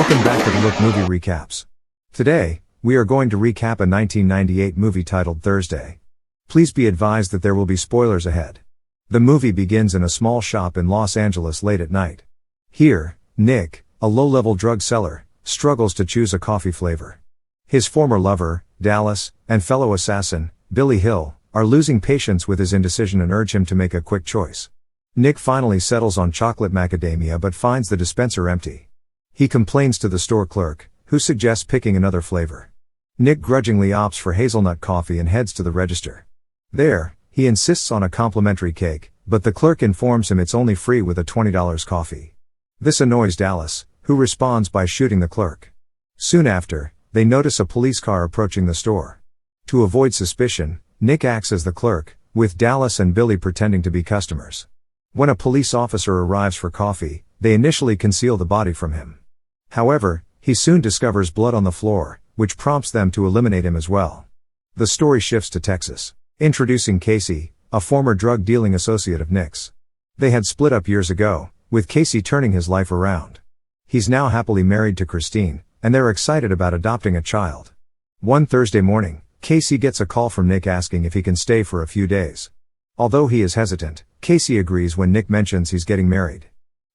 Welcome back to the Look Movie Recaps. Today, we are going to recap a 1998 movie titled Thursday. Please be advised that there will be spoilers ahead. The movie begins in a small shop in Los Angeles late at night. Here, Nick, a low-level drug seller, struggles to choose a coffee flavor. His former lover, Dallas, and fellow assassin, Billy Hill, are losing patience with his indecision and urge him to make a quick choice. Nick finally settles on chocolate macadamia but finds the dispenser empty. He complains to the store clerk, who suggests picking another flavor. Nick grudgingly opts for hazelnut coffee and heads to the register. There, he insists on a complimentary cake, but the clerk informs him it's only free with a $20 coffee. This annoys Dallas, who responds by shooting the clerk. Soon after, they notice a police car approaching the store. To avoid suspicion, Nick acts as the clerk, with Dallas and Billy pretending to be customers. When a police officer arrives for coffee, they initially conceal the body from him. However, he soon discovers blood on the floor, which prompts them to eliminate him as well. The story shifts to Texas, introducing Casey, a former drug-dealing associate of Nick's. They had split up years ago, with Casey turning his life around. He's now happily married to Christine, and they're excited about adopting a child. One Thursday morning, Casey gets a call from Nick asking if he can stay for a few days. Although he is hesitant, Casey agrees when Nick mentions he's getting married.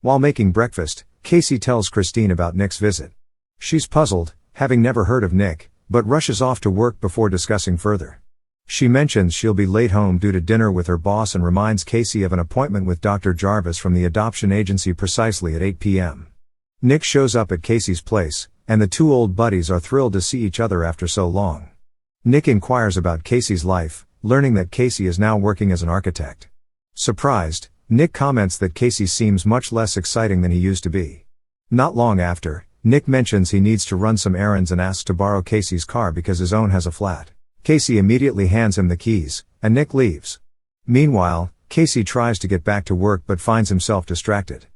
While making breakfast, Casey tells Christine about Nick's visit. She's puzzled, having never heard of Nick, but rushes off to work before discussing further. She mentions she'll be late home due to dinner with her boss and reminds Casey of an appointment with Dr. Jarvis from the adoption agency precisely at 8 p.m. Nick shows up at Casey's place, and the two old buddies are thrilled to see each other after so long. Nick inquires about Casey's life, learning that Casey is now working as an architect. Surprised, Nick comments that Casey seems much less exciting than he used to be. Not long after, Nick mentions he needs to run some errands and asks to borrow Casey's car because his own has a flat. Casey immediately hands him the keys, and Nick leaves. Meanwhile, Casey tries to get back to work but finds himself distracted.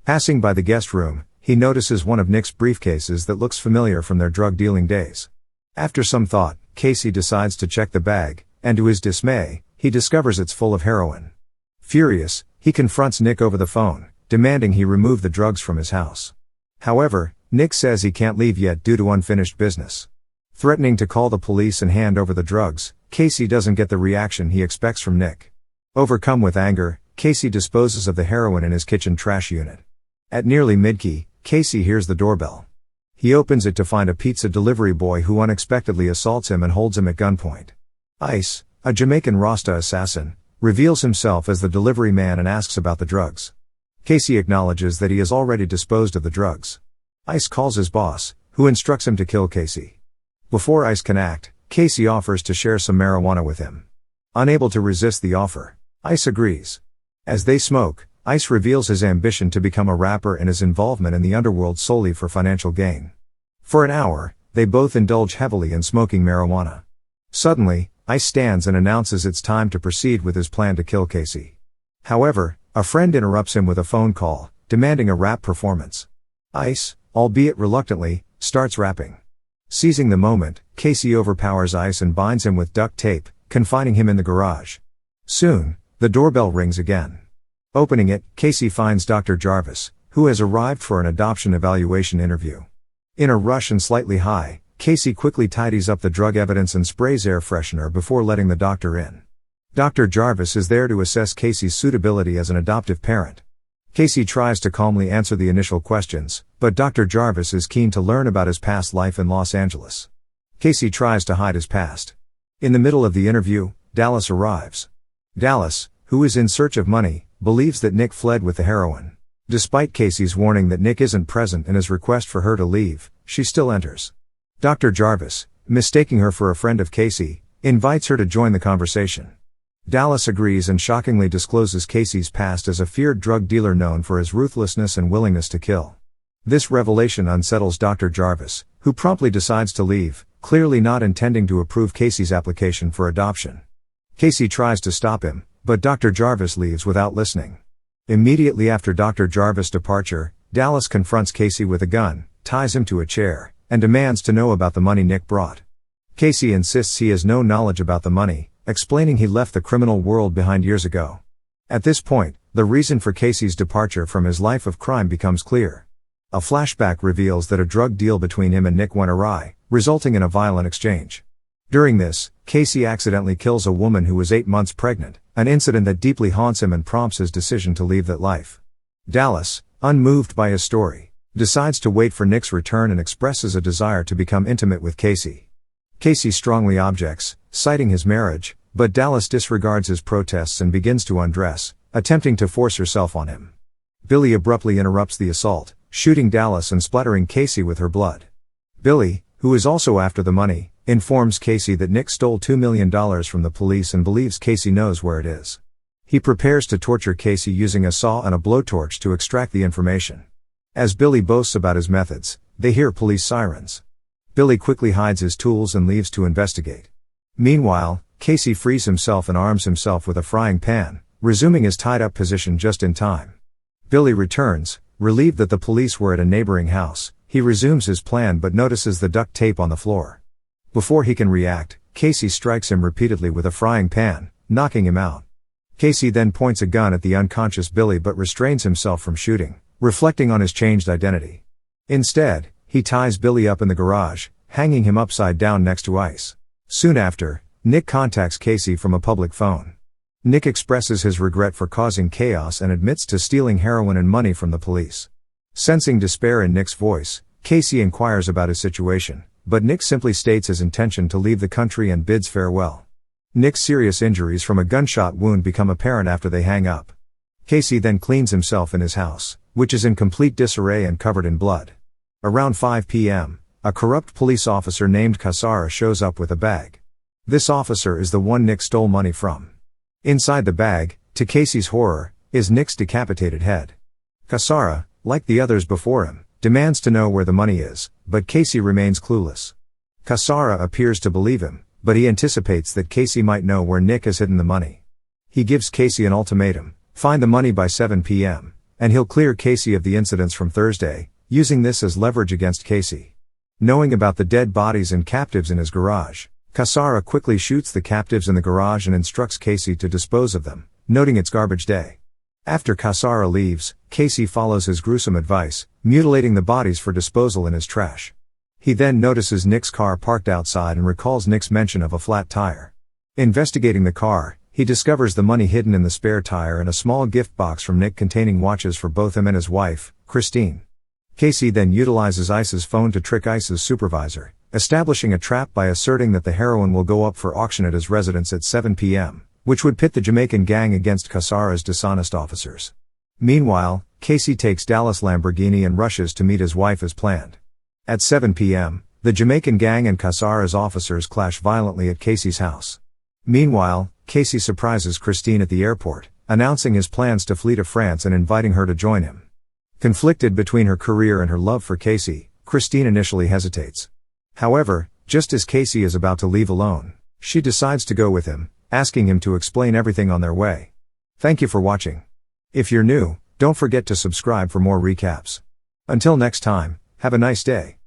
Passing by the guest room, he notices one of Nick's briefcases that looks familiar from their drug-dealing days. After some thought, Casey decides to check the bag, and to his dismay, he discovers it's full of heroin. Furious, he confronts Nick over the phone, demanding he remove the drugs from his house. However, Nick says he can't leave yet due to unfinished business. Threatening to call the police and hand over the drugs, Casey doesn't get the reaction he expects from Nick. Overcome with anger, Casey disposes of the heroin in his kitchen trash unit. At nearly midkey, Casey hears the doorbell. He opens it to find a pizza delivery boy who unexpectedly assaults him and holds him at gunpoint. Ice, a Jamaican Rasta assassin, reveals himself as the delivery man and asks about the drugs. Casey acknowledges that he has already disposed of the drugs. Ice calls his boss, who instructs him to kill Casey. Before Ice can act, Casey offers to share some marijuana with him. Unable to resist the offer, Ice agrees. As they smoke, Ice reveals his ambition to become a rapper and his involvement in the underworld solely for financial gain. For an hour, they both indulge heavily in smoking marijuana. Suddenly, Ice stands and announces it's time to proceed with his plan to kill Casey. However, a friend interrupts him with a phone call, demanding a rap performance. Ice, albeit reluctantly, starts rapping. Seizing the moment, Casey overpowers Ice and binds him with duct tape, confining him in the garage. Soon, the doorbell rings again. Opening it, Casey finds Dr. Jarvis, who has arrived for an adoption evaluation interview. In a rush and slightly high, Casey quickly tidies up the drug evidence and sprays air freshener before letting the doctor in. Dr. Jarvis is there to assess Casey's suitability as an adoptive parent. Casey tries to calmly answer the initial questions, but Dr. Jarvis is keen to learn about his past life in Los Angeles. Casey tries to hide his past. In the middle of the interview, Dallas arrives. Dallas, who is in search of money, believes that Nick fled with the heroin. Despite Casey's warning that Nick isn't present and his request for her to leave, she still enters. Dr. Jarvis, mistaking her for a friend of Casey, invites her to join the conversation. Dallas agrees and shockingly discloses Casey's past as a feared drug dealer known for his ruthlessness and willingness to kill. This revelation unsettles Dr. Jarvis, who promptly decides to leave, clearly not intending to approve Casey's application for adoption. Casey tries to stop him, but Dr. Jarvis leaves without listening. Immediately after Dr. Jarvis' departure, Dallas confronts Casey with a gun, ties him to a chair, and demands to know about the money Nick brought. Casey insists he has no knowledge about the money, explaining he left the criminal world behind years ago. At this point, the reason for Casey's departure from his life of crime becomes clear. A flashback reveals that a drug deal between him and Nick went awry, resulting in a violent exchange. During this, Casey accidentally kills a woman who was 8 months pregnant, an incident that deeply haunts him and prompts his decision to leave that life. Dallas, unmoved by his story, decides to wait for Nick's return and expresses a desire to become intimate with Casey. Casey strongly objects, citing his marriage, but Dallas disregards his protests and begins to undress, attempting to force herself on him. Billy abruptly interrupts the assault, shooting Dallas and splattering Casey with her blood. Billy, who is also after the money, informs Casey that Nick stole $2 million from the police and believes Casey knows where it is. He prepares to torture Casey using a saw and a blowtorch to extract the information. As Billy boasts about his methods, they hear police sirens. Billy quickly hides his tools and leaves to investigate. Meanwhile, Casey frees himself and arms himself with a frying pan, resuming his tied-up position just in time. Billy returns, relieved that the police were at a neighboring house. He resumes his plan but notices the duct tape on the floor. Before he can react, Casey strikes him repeatedly with a frying pan, knocking him out. Casey then points a gun at the unconscious Billy but restrains himself from shooting, reflecting on his changed identity. Instead, he ties Billy up in the garage, hanging him upside down next to ice. Soon after, Nick contacts Casey from a public phone. Nick expresses his regret for causing chaos and admits to stealing heroin and money from the police. Sensing despair in Nick's voice, Casey inquires about his situation, but Nick simply states his intention to leave the country and bids farewell. Nick's serious injuries from a gunshot wound become apparent after they hang up. Casey then cleans himself in his house, which is in complete disarray and covered in blood. Around 5 p.m., a corrupt police officer named Cassara shows up with a bag. This officer is the one Nick stole money from. Inside the bag, to Casey's horror, is Nick's decapitated head. Cassara, like the others before him, demands to know where the money is, but Casey remains clueless. Cassara appears to believe him, but he anticipates that Casey might know where Nick has hidden the money. He gives Casey an ultimatum: find the money by 7 p.m., and he'll clear Casey of the incidents from Thursday, using this as leverage against Casey. Knowing about the dead bodies and captives in his garage, Cassara quickly shoots the captives in the garage and instructs Casey to dispose of them, noting it's garbage day. After Cassara leaves, Casey follows his gruesome advice, mutilating the bodies for disposal in his trash. He then notices Nick's car parked outside and recalls Nick's mention of a flat tire. Investigating the car, he discovers the money hidden in the spare tire and a small gift box from Nick containing watches for both him and his wife, Christine. Casey then utilizes Ice's phone to trick Ice's supervisor, establishing a trap by asserting that the heroin will go up for auction at his residence at 7 p.m., which would pit the Jamaican gang against Cassara's dishonest officers. Meanwhile, Casey takes Dallas' Lamborghini and rushes to meet his wife as planned. At 7 p.m., the Jamaican gang and Cassara's officers clash violently at Casey's house. Meanwhile, Casey surprises Christine at the airport, announcing his plans to flee to France and inviting her to join him. Conflicted between her career and her love for Casey, Christine initially hesitates. However, just as Casey is about to leave alone, she decides to go with him, asking him to explain everything on their way. Thank you for watching. If you're new, don't forget to subscribe for more recaps. Until next time, have a nice day.